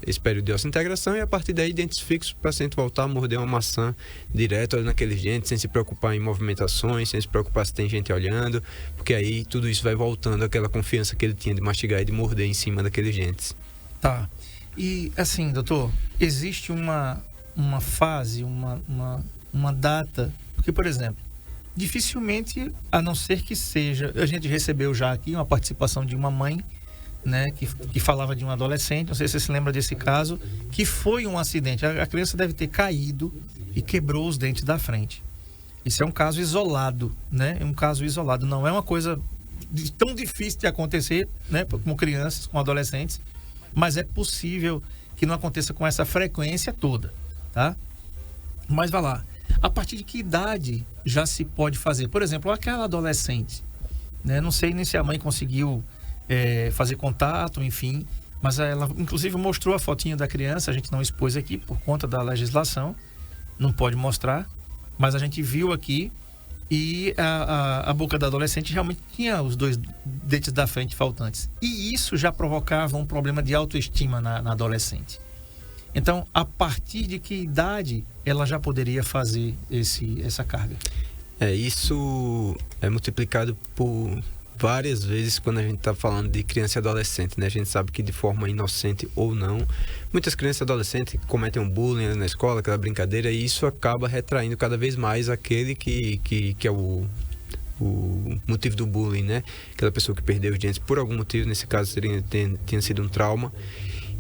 [SPEAKER 5] esse período de osso-integração e a partir daí dentes fixos, o paciente voltar a morder uma maçã direto ali naqueles dentes, sem se preocupar em movimentações, sem se preocupar se tem gente olhando, porque aí tudo isso vai voltando àquela confiança que ele tinha de mastigar e de morder em cima daqueles dentes.
[SPEAKER 3] Tá. E assim, doutor, existe uma fase, uma data, porque, por exemplo, dificilmente, a não ser que seja, a gente recebeu já aqui uma participação de uma mãe, né, que falava de um adolescente, não sei se você se lembra desse caso, que foi um acidente, a criança deve ter caído e quebrou os dentes da frente. Isso é um caso isolado, né, é um caso isolado, não é uma coisa tão difícil de acontecer, né, com crianças, com adolescentes, mas é possível que não aconteça com essa frequência toda, tá? Mas vai lá, a partir de que idade já se pode fazer? Por exemplo, aquela adolescente, né? Não sei nem se a mãe conseguiu fazer contato, enfim, mas ela inclusive mostrou a fotinha da criança, a gente não expôs aqui por conta da legislação, não pode mostrar, mas a gente viu aqui e a boca da adolescente realmente tinha os 2 dentes da frente faltantes. E isso já provocava um problema de autoestima na adolescente. Então, a partir de que idade ela já poderia fazer essa carga?
[SPEAKER 5] Isso é multiplicado por várias vezes quando a gente está falando de criança e adolescente, né? A gente sabe que de forma inocente ou não, muitas crianças e adolescentes cometem um bullying na escola, aquela brincadeira, e isso acaba retraindo cada vez mais aquele que é o motivo do bullying, né? Aquela pessoa que perdeu os dentes por algum motivo, nesse caso tinha sido um trauma.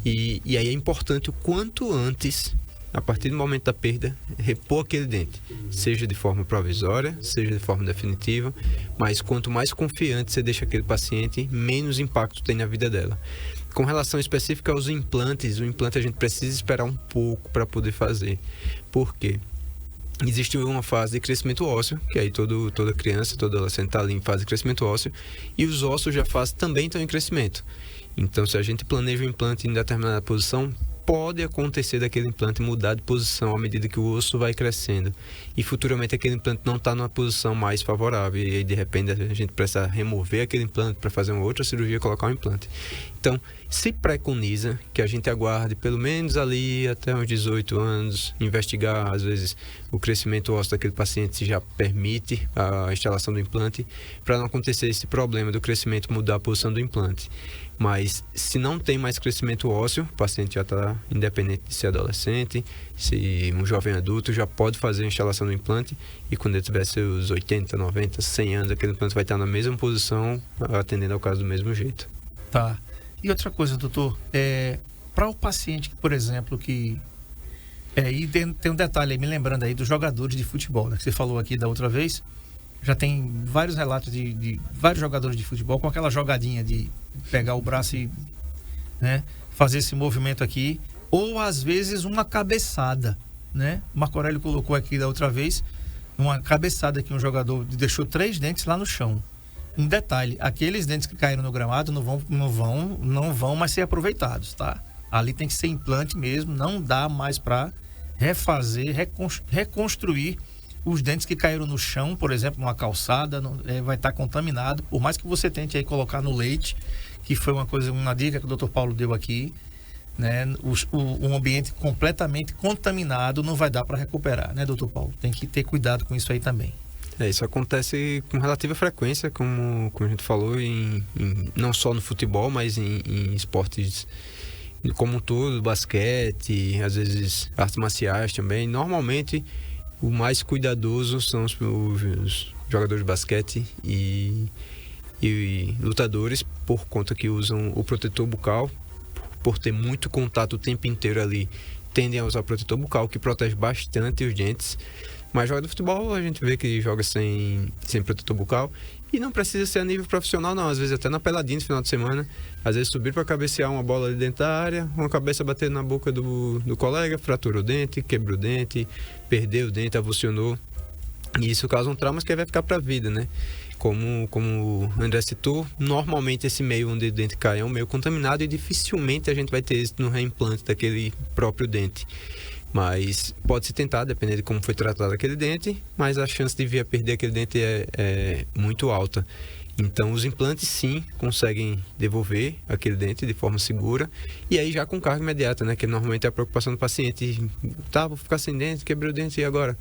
[SPEAKER 5] E aí é importante o quanto antes, a partir do momento da perda, repor aquele dente, seja de forma provisória, seja de forma definitiva, mas quanto mais confiante você deixa aquele paciente, menos impacto tem na vida dela. Com relação específica aos implantes, o implante a gente precisa esperar um pouco para poder fazer. Por quê? Existe uma fase de crescimento ósseo, que aí toda criança, todo adolescente está ali em fase de crescimento ósseo, e os ossos já também estão em crescimento. Então, se a gente planeja o implante em determinada posição, pode acontecer daquele implante mudar de posição à medida que o osso vai crescendo. E futuramente aquele implante não está numa posição mais favorável. E aí, de repente, a gente precisa remover aquele implante para fazer uma outra cirurgia e colocar um implante. Então, se preconiza que a gente aguarde pelo menos ali até uns 18 anos, investigar, às vezes, o crescimento ósseo daquele paciente, se já permite a instalação do implante, para não acontecer esse problema do crescimento mudar a posição do implante. Mas se não tem mais crescimento ósseo, o paciente já está independente de ser adolescente, se um jovem adulto já pode fazer a instalação do implante e quando ele tiver seus 80, 90, 100 anos, aquele implante vai estar na mesma posição, atendendo ao caso do mesmo jeito.
[SPEAKER 3] Tá. E outra coisa, doutor, para o paciente, por exemplo, e tem um detalhe aí, me lembrando aí dos jogadores de futebol, né, que você falou aqui da outra vez, já tem vários relatos de vários jogadores de futebol com aquela jogadinha de pegar o braço e, né, fazer esse movimento aqui, ou às vezes uma cabeçada, né? O Marco Aurélio colocou aqui da outra vez uma cabeçada que um jogador deixou 3 dentes lá no chão. Um detalhe, aqueles dentes que caíram no gramado não vão mais ser aproveitados, tá? Ali tem que ser implante mesmo, não dá mais para refazer, reconstruir os dentes que caíram no chão, por exemplo, numa calçada, vai estar contaminado. Por mais que você tente aí colocar no leite, que foi uma dica que o Dr. Paulo deu aqui, né? Um ambiente completamente contaminado não vai dar para recuperar, né, Dr. Paulo? Tem que ter cuidado com isso aí também.
[SPEAKER 5] Isso acontece com relativa frequência, como a gente falou, não só no futebol, mas em esportes como um todo, basquete, às vezes artes marciais também. Normalmente, o mais cuidadoso são os jogadores de basquete e lutadores, por conta que usam o protetor bucal, por ter muito contato o tempo inteiro ali, tendem a usar o protetor bucal, que protege bastante os dentes. Mas joga do futebol, a gente vê que joga sem protetor bucal. E não precisa ser a nível profissional, não. Às vezes até na peladinha no final de semana. Às vezes subir para cabecear uma bola ali dentro da área, uma cabeça bater na boca do colega, fraturou o dente, quebrou o dente, perdeu o dente, avulsionou. E isso causa um trauma que vai ficar para a vida, né? Como o André citou, normalmente esse meio onde o dente cai é um meio contaminado e dificilmente a gente vai ter êxito no reimplante daquele próprio dente. Mas pode-se tentar, dependendo de como foi tratado aquele dente, mas a chance de vir a perder aquele dente é muito alta. Então, os implantes, sim, conseguem devolver aquele dente de forma segura. E aí já com carga imediata, né? Que normalmente é a preocupação do paciente. Vou ficar sem dente, quebrei o dente, e agora?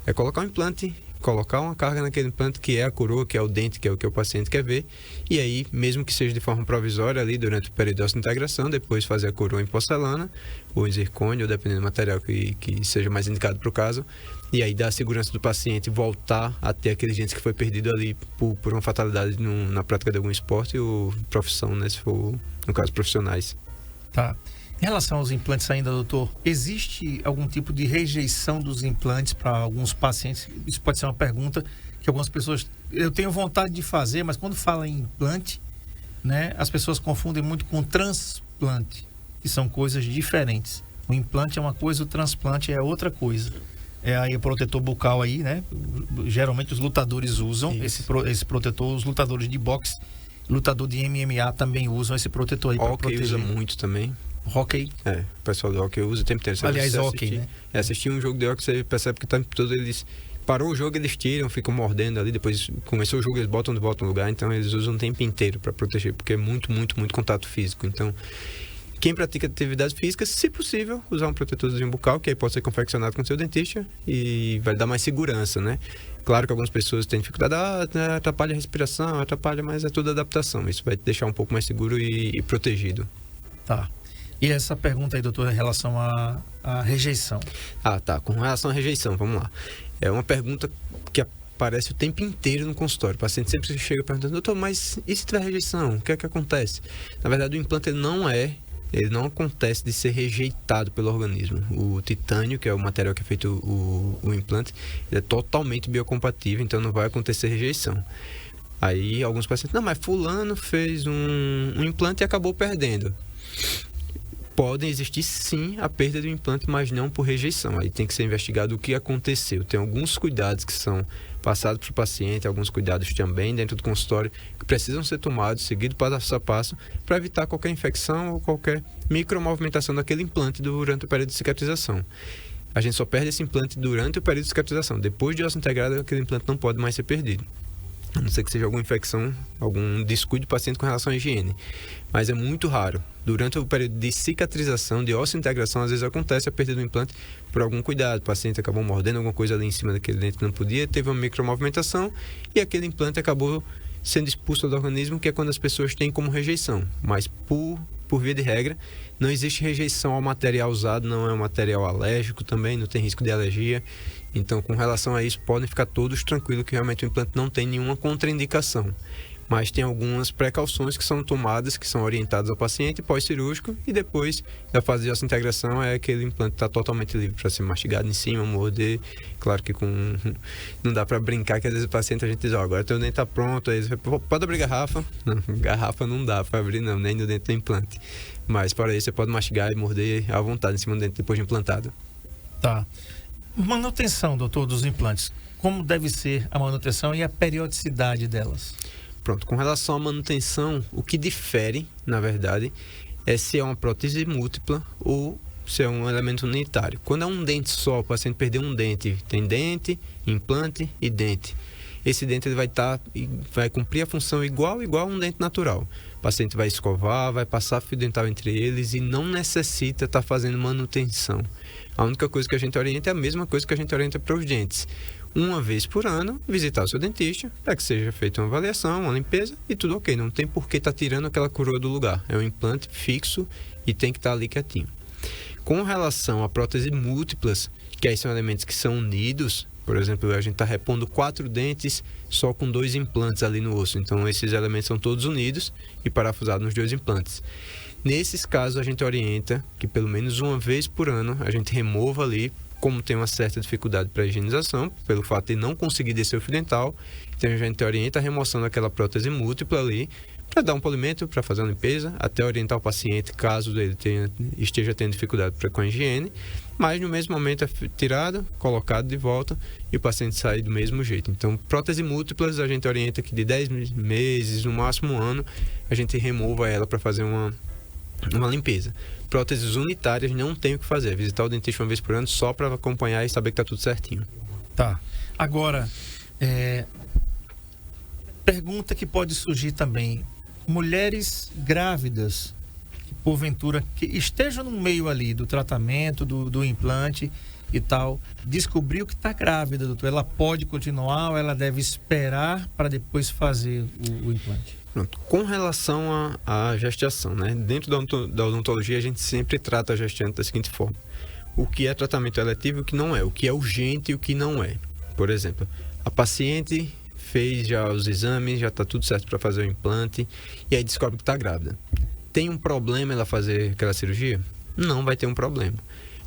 [SPEAKER 5] É colocar um implante, colocar uma carga naquele implante, que é a coroa, que é o dente, que é o que o paciente quer ver. E aí, mesmo que seja de forma provisória ali, durante o período de osteointegração, depois fazer a coroa em porcelana, ou em zircônio, ou dependendo do material que seja mais indicado para o caso. E aí dá a segurança do paciente voltar a ter aqueles dentes que foi perdido ali por uma fatalidade na prática de algum esporte ou profissão, né? Se for, no caso, profissionais.
[SPEAKER 3] Tá. Em relação aos implantes ainda, doutor, existe algum tipo de rejeição dos implantes para alguns pacientes? Isso pode ser uma pergunta que algumas pessoas... Eu tenho vontade de fazer, mas quando fala em implante, né, as pessoas confundem muito com transplante, que são coisas diferentes. O implante é uma coisa, o transplante é outra coisa. É aí o protetor bucal aí, né? Geralmente os lutadores usam esse protetor, os lutadores de boxe, lutador de MMA também usam esse protetor aí para proteger.
[SPEAKER 5] Usa muito também.
[SPEAKER 3] Hockey.
[SPEAKER 5] O pessoal do hockey usa o tempo inteiro.
[SPEAKER 3] Aliás, hockey, né?
[SPEAKER 5] Assistir um jogo de hockey, você percebe que o tempo todo eles... Parou o jogo, eles tiram, ficam mordendo ali, depois começou o jogo, eles botam de volta no lugar, então eles usam o tempo inteiro para proteger, porque é muito, muito, muito contato físico. Então, quem pratica atividades físicas, se possível, usar um protetorzinho bucal, que aí pode ser confeccionado com o seu dentista e vai dar mais segurança, né? Claro que algumas pessoas têm dificuldade, atrapalha a respiração, mas é tudo adaptação. Isso vai te deixar um pouco mais seguro e protegido.
[SPEAKER 3] Tá. E essa pergunta aí, doutor, em relação à rejeição?
[SPEAKER 5] Tá. Com relação à rejeição, vamos lá. É uma pergunta que aparece o tempo inteiro no consultório. O paciente sempre chega perguntando, doutor, mas e se tiver rejeição? O que é que acontece? Na verdade, o implante ele não acontece de ser rejeitado pelo organismo. O titânio, que é o material que é feito o implante, ele é totalmente biocompatível, então não vai acontecer rejeição. Aí alguns pacientes, não, mas fulano fez um implante e acabou perdendo. Podem existir sim a perda do implante, mas não por rejeição. Aí tem que ser investigado o que aconteceu. Tem alguns cuidados que são passados para o paciente, alguns cuidados também dentro do consultório que precisam ser tomados, seguido passo a passo, para evitar qualquer infecção ou qualquer micromovimentação daquele implante durante o período de cicatrização. A gente só perde esse implante durante o período de cicatrização. Depois de osso integrado, aquele implante não pode mais ser perdido. A não ser que seja alguma infecção, algum descuido do paciente com relação à higiene. Mas é muito raro. Durante o período de cicatrização, de osso-integração, às vezes acontece a perda do implante por algum cuidado. O paciente acabou mordendo alguma coisa ali em cima daquele dente que não podia, teve uma micromovimentação e aquele implante acabou sendo expulso do organismo, que é quando as pessoas têm como rejeição. Mas por via de regra, não existe rejeição ao material usado, não é um material alérgico também, não tem risco de alergia. Então, com relação a isso, podem ficar todos tranquilos que realmente o implante não tem nenhuma contraindicação. Mas tem algumas precauções que são tomadas, que são orientadas ao paciente pós-cirúrgico, e depois da fase de osso-integração é aquele implante está totalmente livre para ser mastigado em cima, morder. Claro que não dá para brincar, que às vezes o paciente a gente diz, agora teu dente está pronto, aí pode abrir garrafa? Não, garrafa não dá para abrir não, nem no dente do implante. Mas para isso você pode mastigar e morder à vontade em cima do dente depois de implantado.
[SPEAKER 3] Tá. Manutenção, doutor, dos implantes. Como deve ser a manutenção e a periodicidade delas?
[SPEAKER 5] Pronto, com relação à manutenção, o que difere, na verdade, é se é uma prótese múltipla ou se é um elemento unitário. Quando é um dente só, o paciente perdeu um dente, tem dente, implante e dente. Esse dente ele vai cumprir a função igual a um dente natural. O paciente vai escovar, vai passar fio dental entre eles e não necessita estar fazendo manutenção. A única coisa que a gente orienta é a mesma coisa que a gente orienta para os dentes. Uma vez por ano, visitar o seu dentista para que seja feita uma avaliação, uma limpeza e tudo ok. Não tem por que estar tirando aquela coroa do lugar. É um implante fixo e tem que estar ali quietinho. Com relação a próteses múltiplas, que aí são elementos que são unidos, por exemplo, a gente está repondo 4 dentes só com 2 implantes ali no osso. Então, esses elementos são todos unidos e parafusados nos 2 implantes. Nesses casos, a gente orienta que pelo menos uma vez por ano a gente remova ali, como tem uma certa dificuldade para a higienização, pelo fato de não conseguir descer o fio dental. Então, a gente orienta a remoção daquela prótese múltipla ali, para dar um polimento, para fazer uma limpeza, até orientar o paciente caso ele esteja tendo dificuldade com a higiene, mas no mesmo momento é tirado, colocado de volta e o paciente sai do mesmo jeito. Então, prótese múltiplas, a gente orienta que de 10 meses, no máximo um ano, a gente remova ela para fazer uma limpeza. Próteses unitárias não tem o que fazer, visitar o dentista uma vez por ano só para acompanhar e saber que está tudo certinho.
[SPEAKER 3] Tá. Agora, pergunta que pode surgir também. Mulheres grávidas, que porventura que estejam no meio ali do tratamento, do implante e tal, descobriu que está grávida, doutor, ela pode continuar ou ela deve esperar para depois fazer o implante?
[SPEAKER 5] Pronto. Com relação à gestação, né? Dentro da odontologia, a gente sempre trata a gestante da seguinte forma: o que é tratamento eletivo e o que não é, o que é urgente e o que não é. Por exemplo, a paciente fez já os exames, já está tudo certo para fazer o implante e aí descobre que está grávida. Tem um problema ela fazer aquela cirurgia? Não vai ter um problema.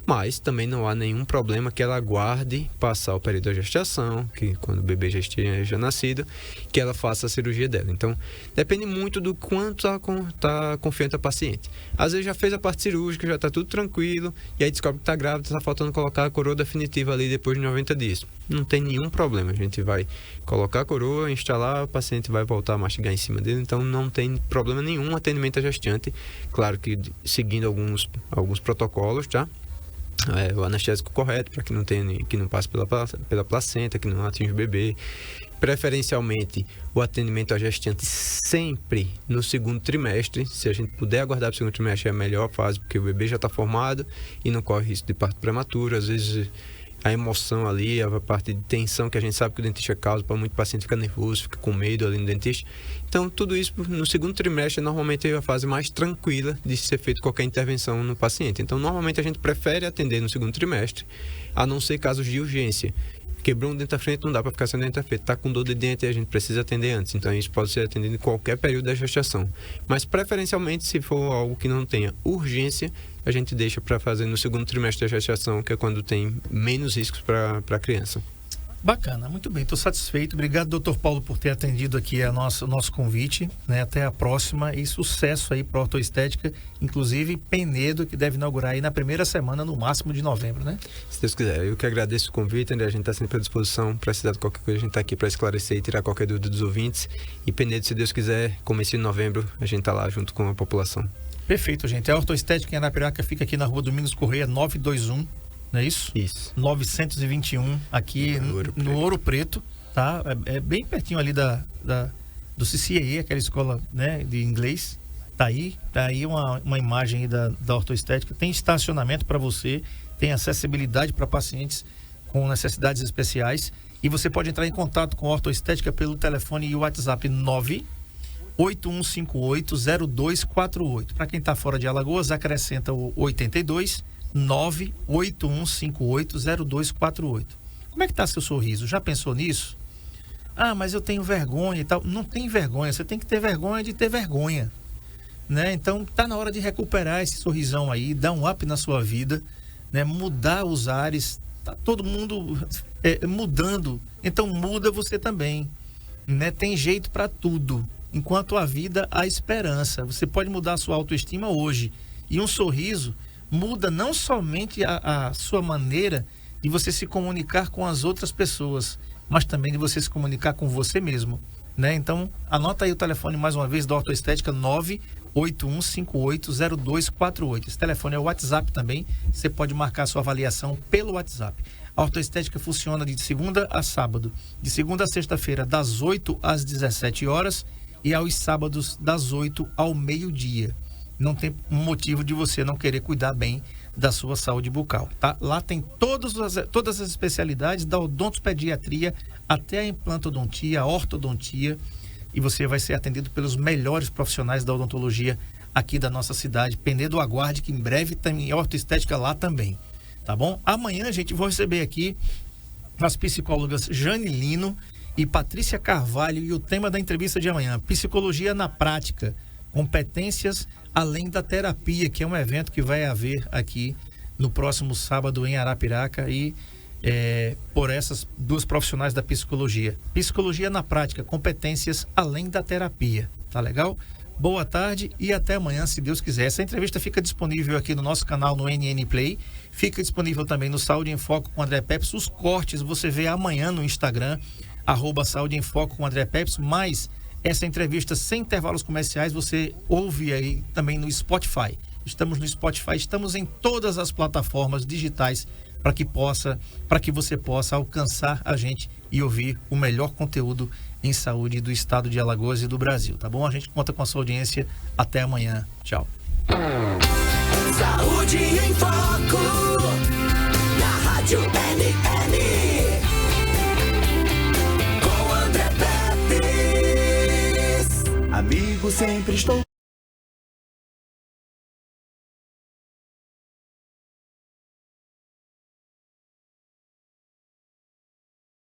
[SPEAKER 5] Mas também não há nenhum problema que ela aguarde passar o período da gestação, que quando o bebê já esteja nascido, que ela faça a cirurgia dela. Então, depende muito do quanto está confiante a paciente. Às vezes já fez a parte cirúrgica, já está tudo tranquilo, e aí descobre que está grávida, está faltando colocar a coroa definitiva ali depois de 90 dias. Não tem nenhum problema, a gente vai colocar a coroa, instalar, o paciente vai voltar a mastigar em cima dele, então não tem problema nenhum atendimento à gestante. Claro que seguindo alguns protocolos, tá? O anestésico correto para que não passe pela placenta, que não atinja o bebê. Preferencialmente o atendimento à gestante sempre no segundo trimestre. Se a gente puder aguardar para o segundo trimestre é a melhor fase, porque o bebê já está formado e não corre risco de parto prematuro. Às vezes a emoção ali, a parte de tensão que a gente sabe que o dentista causa, para muito paciente fica nervoso, fica com medo ali no dentista. Então, tudo isso no segundo trimestre normalmente é a fase mais tranquila de ser feito qualquer intervenção no paciente. Então, normalmente a gente prefere atender no segundo trimestre, a não ser casos de urgência. Quebrou um dente da frente, não dá para ficar sem dente da frente. Está com dor de dente, a gente precisa atender antes. Então, isso pode ser atendido em qualquer período da gestação. Mas, preferencialmente, se for algo que não tenha urgência, a gente deixa para fazer no segundo trimestre da gestação, que é quando tem menos riscos para a criança.
[SPEAKER 3] Bacana, muito bem, estou satisfeito. Obrigado, doutor Paulo, por ter atendido aqui o nosso convite, né? Até a próxima e sucesso aí para a Ortoestética, inclusive Penedo, que deve inaugurar aí na primeira semana, no máximo de novembro, né?
[SPEAKER 5] Se Deus quiser. Eu que agradeço o convite, André. A gente está sempre à disposição. Precisar de qualquer coisa, a gente está aqui para esclarecer e tirar qualquer dúvida dos ouvintes. E Penedo, se Deus quiser, começo de novembro, a gente está lá junto com a população.
[SPEAKER 3] Perfeito, gente. A Ortoestética em Arapiraca fica aqui na rua Domingos Correia 921, não é isso?
[SPEAKER 5] Isso.
[SPEAKER 3] 921, aqui no Ouro Preto, tá? É bem pertinho ali do CCAE, aquela escola, né, de inglês. Tá aí uma imagem aí da Ortoestética. Tem estacionamento para você, tem acessibilidade para pacientes com necessidades especiais. E você pode entrar em contato com a Ortoestética pelo telefone e o WhatsApp 981580248. Para quem está fora de Alagoas, acrescenta o 82 981580248. Como é que tá seu sorriso? Já pensou nisso? Ah, mas eu tenho vergonha e tal. Não tem vergonha, você tem que ter vergonha de ter vergonha, né? Então tá na hora de recuperar esse sorrisão aí, dar um up na sua vida, né? Mudar os ares. Tá todo mundo mudando, então muda você também, né? Tem jeito para tudo. Enquanto a vida, há esperança. Você pode mudar a sua autoestima hoje. E um sorriso muda não somente a sua maneira de você se comunicar com as outras pessoas, mas também de você se comunicar com você mesmo, né? Então, anota aí o telefone mais uma vez da Ortoestética, 8158-0248. Esse telefone é o WhatsApp também. Você pode marcar sua avaliação pelo WhatsApp. A ortoestética funciona de segunda a sábado, de segunda a sexta-feira, das 8 às 17 horas e aos sábados, das 8 ao meio-dia. Não tem motivo de você não querer cuidar bem da sua saúde bucal, tá? Lá tem todas as especialidades, da odontopediatria até a implantodontia, a ortodontia, e você vai ser atendido pelos melhores profissionais da odontologia aqui da nossa cidade. Penedo, aguarde que em breve tem ortoestética lá também, tá bom? Amanhã, gente, vou receber aqui as psicólogas Jane Lino e Patrícia Carvalho, e o tema da entrevista de amanhã: psicologia na prática, competências além da terapia, que é um evento que vai haver aqui no próximo sábado em Arapiraca, e por essas duas profissionais da psicologia. Psicologia na prática, competências além da terapia. Tá legal? Boa tarde e até amanhã, se Deus quiser. Essa entrevista fica disponível aqui no nosso canal no NN Play. Fica disponível também no Saúde em Foco com André Peps. Os cortes você vê amanhã no Instagram, @Saúde em Foco com André Peps, mas essa entrevista sem intervalos comerciais você ouve aí também no Spotify. Estamos no Spotify, estamos em todas as plataformas digitais para que você possa alcançar a gente e ouvir o melhor conteúdo em saúde do estado de Alagoas e do Brasil, tá bom? A gente conta com a sua audiência. Até amanhã. Tchau.
[SPEAKER 2] Saúde em Foco, na Rádio NN, com André Pepe.
[SPEAKER 7] Amigo, sempre estou